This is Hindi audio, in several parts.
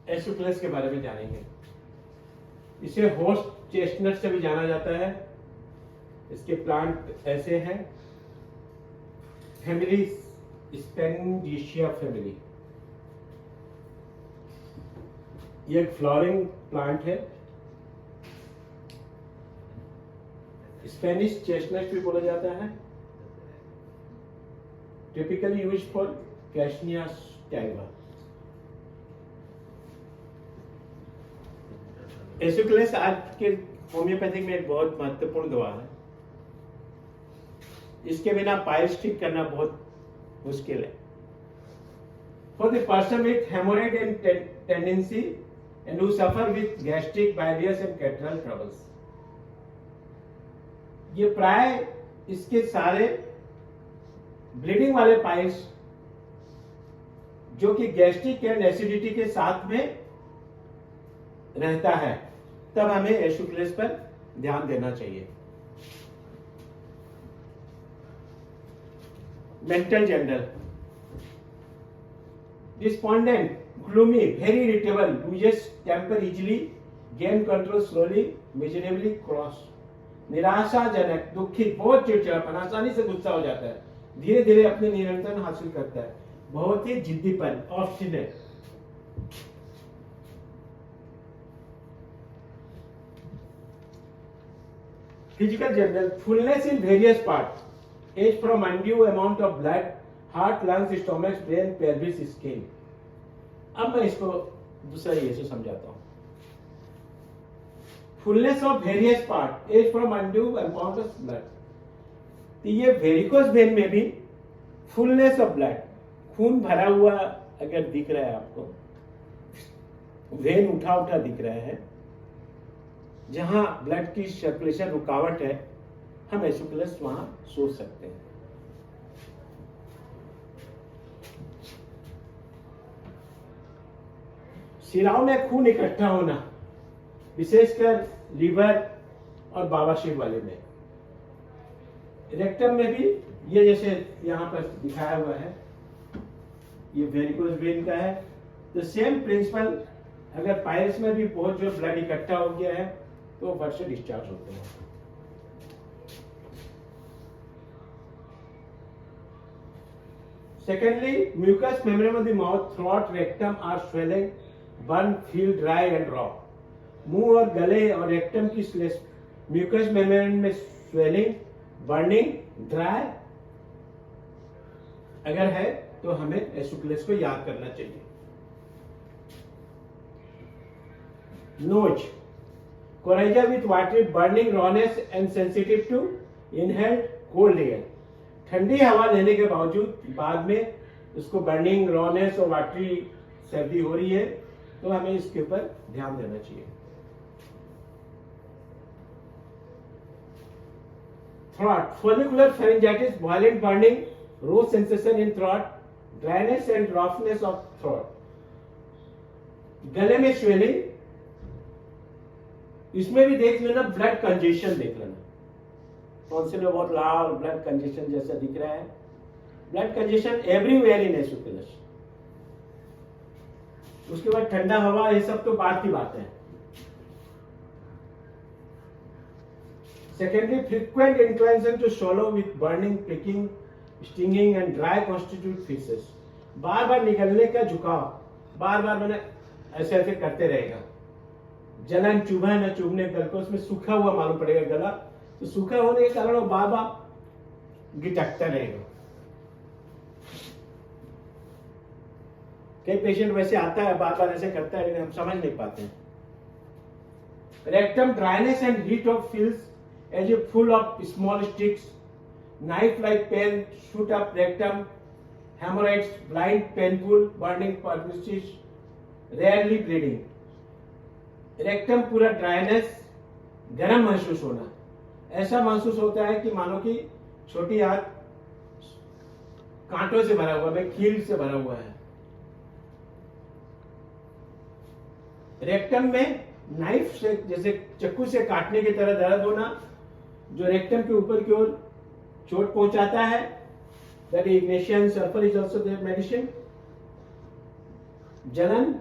एसुक्लेस के बारे में जानेंगे। इसे होस्ट चेस्टनट से भी जाना जाता है। इसके प्लांट ऐसे हैं। फैमिली स्पेनडिशिया फैमिली, ये एक फ्लावरिंग प्लांट है। स्पेनिश चेस्टनट भी बोला जाता है। टिपिकली यूज्ड फॉर कैशनिया स्टैग्वा। एसुक्लेस आज के होम्योपैथिक में एक बहुत महत्वपूर्ण दवा है। इसके बिना पाइल्स ठीक करना बहुत मुश्किल है। For the person with haemorrhoid and tendency and who suffer with gastric, bilious and catarrhal troubles, ये प्राय इसके सारे ब्लीडिंग वाले पाइल्स जो कि गैस्ट्रिक एंड एसिडिटी के साथ में रहता है, तब हमें एसुक्लेस पर ध्यान देना चाहिए। Mental general, despondent, gloomy, very irritable, loses temper easily, gain control slowly, miserably cross, निराशाजनक, दुखी, बहुत चिड़चिड़ापन, आसानी से गुस्सा हो जाता है, धीरे धीरे अपने नियंत्रण हासिल करता है, बहुत ही जिद्दीपन, obstinate. Physical general, fullness in various part, as from undue amount of blood, heart, lungs, stomach, brain, pelvis, skin. अब मैं इसको दूसरा ये से समझाता हूं। Fullness of various part, as from undue amount of blood, तो ये वेरिकोस वेन में भी फुलनेस ऑफ ब्लड, खून भरा हुआ अगर दिख रहा है आपको, वेन उठा उठा दिख रहा है, जहां ब्लड की सर्कुलेशन रुकावट है, हम एसुक्लेस वहां सोच सकते हैं। शिराओं में खून इकट्ठा होना, विशेषकर लीवर और बावासीर वाले में। रेक्टम में भी ये जैसे यहां पर दिखाया हुआ है, ये वेरिकोस वेन का है। तो सेम प्रिंसिपल, अगर पाइल्स में भी बहुत जो ब्लड इकट्ठा हो गया है तो ब्लड से डिस्चार्ज होते हैं। Secondly, mucous membrane of the mouth, throat, rectum are swelling, burn, feel dry and raw. मुंह और गले और रेक्टम की म्यूकस मेम्ब्रेन में स्वेलिंग, बर्निंग, ड्राई अगर है तो हमें एसुक्लेस को याद करना चाहिए। Nose, coryza with watery, burning, rawness and sensitive to inhaled cold air. ठंडी हवा लेने के बावजूद बाद में उसको बर्निंग, रॉनेस और वाटरी सर्दी हो रही है, तो हमें इसके ऊपर ध्यान देना चाहिए। Throat, follicular pharyngitis, violent burning, raw sensation in throat, dryness and roughness of throat. गले में स्वेलिंग, इसमें भी देख लेना ब्लड कंजेशन देख लेना, टॉन्सिल में बहुत लाल ब्लड कंजेशन जैसा दिख रहा है। Blood congestion everywhere in Aesculus. उसके बाद ठंडा हवा, ये सब तो बात की बात है। Secondly, frequent inclination to swallow with burning, pricking, stinging and dry constitute feces। बार बार निकलने का झुकाव, बार बार मैंने ऐसे ऐसे करते रहेगा, जलन, चुभा न चुभने, गल को उसमें सूखा हुआ मालूम पड़ेगा गला, तो सूखा होने के कारण वो बार बार गिटकता रहेगा। कई पेशेंट वैसे आता है, बार बार ऐसे करता है, लेकिन हम समझ नहीं पाते हैं। Rectum, dryness and heat of feels as if full of small sticks, knife-like pain, shoot up rectum, hemorrhoids, blind, painful, burning, pernicious, rarely bleeding। Rectum पूरा ड्राइनेस, गर्म महसूस होना, ऐसा महसूस होता है कि मानो कि छोटी हाथ कांटों से भरा हुआ है, कील से भरा हुआ है। रेक्टम में नाइफ से, जैसे चाकू से काटने की तरह दर्द होना, जो रेक्टम के ऊपर की ओर चोट पहुंचाता है। That ignition sulphur is also their medicine. जलन,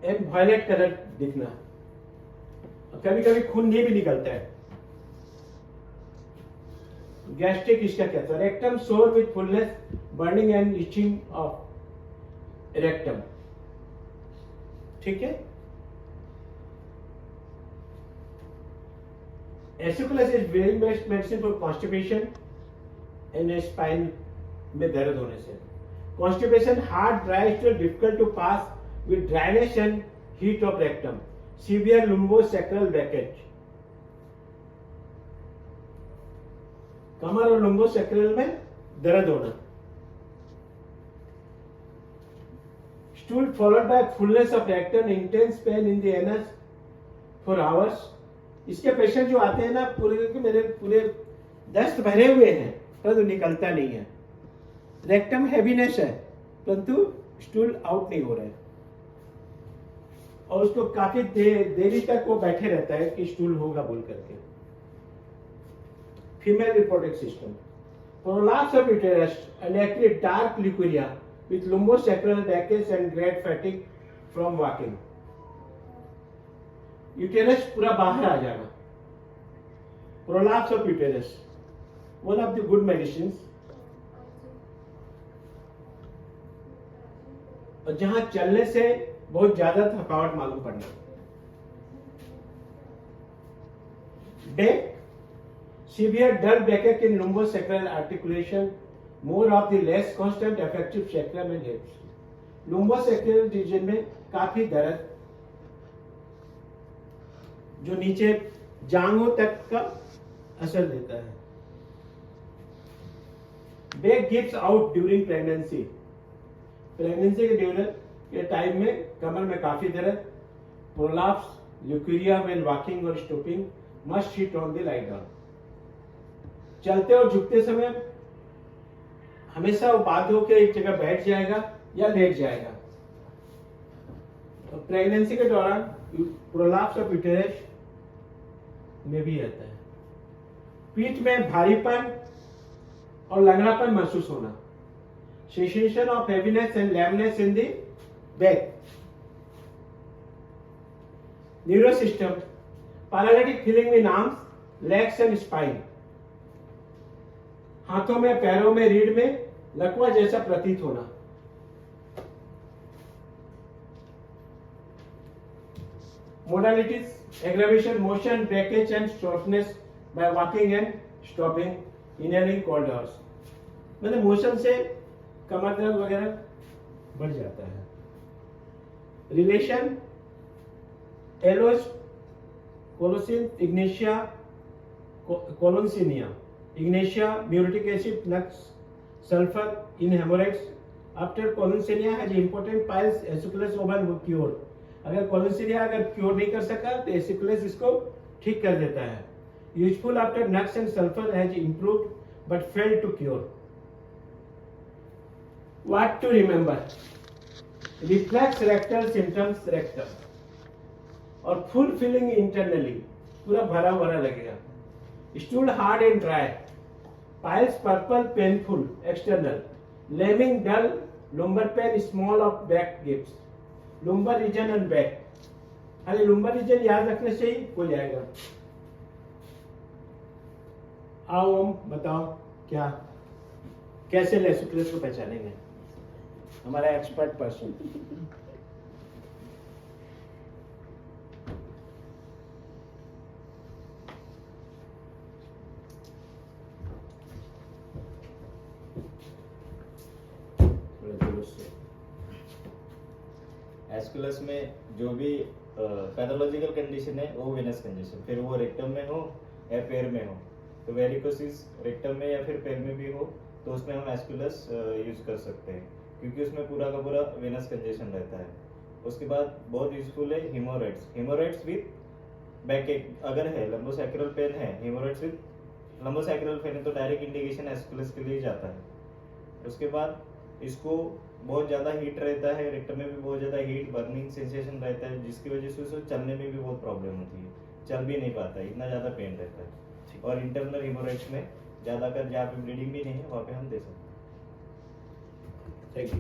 एंड वायलेट कलर दिखना, कभी कभी खून नहीं भी निकलता है। गैस्ट्रिक इसका क्या था, rectum sore with fullness, burning and itching of rectum. ठीक है। Aesculus is very best medicine for constipation and spine में दर्द होने से। Constipation, hard, dry stool, difficult to pass with dryness and heat of rectum, severe lumbosacral backache. कमर और लुम्बोसैक्रल में दर्द होना। Stool followed by fullness of rectum, intense pain in the anus for hours. इसके पेशेंट जो आते हैं ना, पूरे मेरे पूरे दस्त भरे हुए हैं परंतु निकलता नहीं है, रेक्टम हैवीनेस है परंतु स्टूल आउट नहीं हो रहा है, और उसको काफी देरी तक वो बैठे रहता है कि स्टूल होगा बोल करके। Female reproductive system, prolapse of uterus and actually dark leukorrhea with lumbosacral breakage and great fatigue from walking. Uterus पूरा बाहर आ जाना, prolapse of uterus, one of the good medicines। और जहां चलने से बहुत ज्यादा थकावट मालूम पड़ना। Back, severe dull backache in lumbosacral articulation, more of the less constant affective sacrum and hips। lumbosacral region में काफी दर्द जो नीचे जांघों तक का असर देता है। Back gives out during pregnancy, pregnancy के ड्यूरिंग के टाइम में कमर में काफी दर्द। प्रोलैप्स, ल्यूकेरिया व्हेन वॉकिंग और stopping, must sit on the lie down. चलते और झुकते समय हमेशा वो बाध्य होकर एक जगह बैठ जाएगा या लेट जाएगा। तो प्रेगनेंसी के दौरान प्रोलैप्स ऑफ यूटेरस में भी रहता है। पीठ में भारीपन और लंगड़ापन महसूस होना, sensation of heaviness and lameness in the back. Neuro system, paralytic feeling in arms, legs and spine, हाथों में, पैरों में, रीढ़ में लकवा जैसा प्रतीत होना। Modalities, aggravation, motion, backache and shortness by walking and stopping, inhaling cold airs. मतलब मोशन से कमर दर्द वगैरह बढ़ जाता है। Relation, Aloes colocynth, Ignatia Collinsonia, Ignatia, muriatic acid, Nux, sulphur in haemorrhoids. After Collinsonia has important piles, Aesculus ओवन क्योर। अगर कोलोनसिनिया अगर क्योर नहीं कर सका तो एसिकुलस इसको ठीक कर देता है। Useful after Nux and sulphur has improved but failed to cure. What to remember, reflex rectal symptoms, rectum और फुल फीलिंग इंटरनली, पूरा भरा भरा लगेगा। Stool hard and dry, piles purple painful external, laming dull, lumbar pain, small of back hips, lumbar region and back. खाली लुम्बर रीजन याद रखने से ही हो जाएगा। आओ ओम बताओ क्या, कैसे लेसिकुलस को पहचानेंगे, हमारा एक्सपर्ट पर्सन। एस्कुलस में जो भी पैथोलॉजिकल कंडीशन है वो वेनस कंजेशन, फिर वो रेक्टम में हो या पैर में हो, तो वेरिकोसिस रेक्टम में या फिर पैर में भी हो तो उसमें हम एस्कुलस यूज कर सकते हैं, क्योंकि उसमें पूरा का पूरा वेनस कंजेशन रहता है। उसके बाद बहुत यूजफुल है हीमोराइड्स, हीमोराइड्स विद बैकएक अगर है, लंबोसैक्रल पेन है, हीमोराइड्स विद लंबोसैक्रल पेन है तो डायरेक्ट इंडिकेशन एस्कुलस के लिए जाता है। उसके बाद इसको बहुत ज़्यादा हीट रहता है, रेक्टम में भी बहुत ज़्यादा हीट बर्निंग सेंसेशन रहता है, जिसकी वजह से उसे चलने में भी बहुत प्रॉब्लम होती है, चल भी नहीं पाता है, इतना ज़्यादा पेन रहता है। और इंटरनल हीमोराइड्स में ज़्यादातर जहाँ पे ब्लीडिंग भी नहीं है वहाँ पे हम दे सकते हैं। Thank you.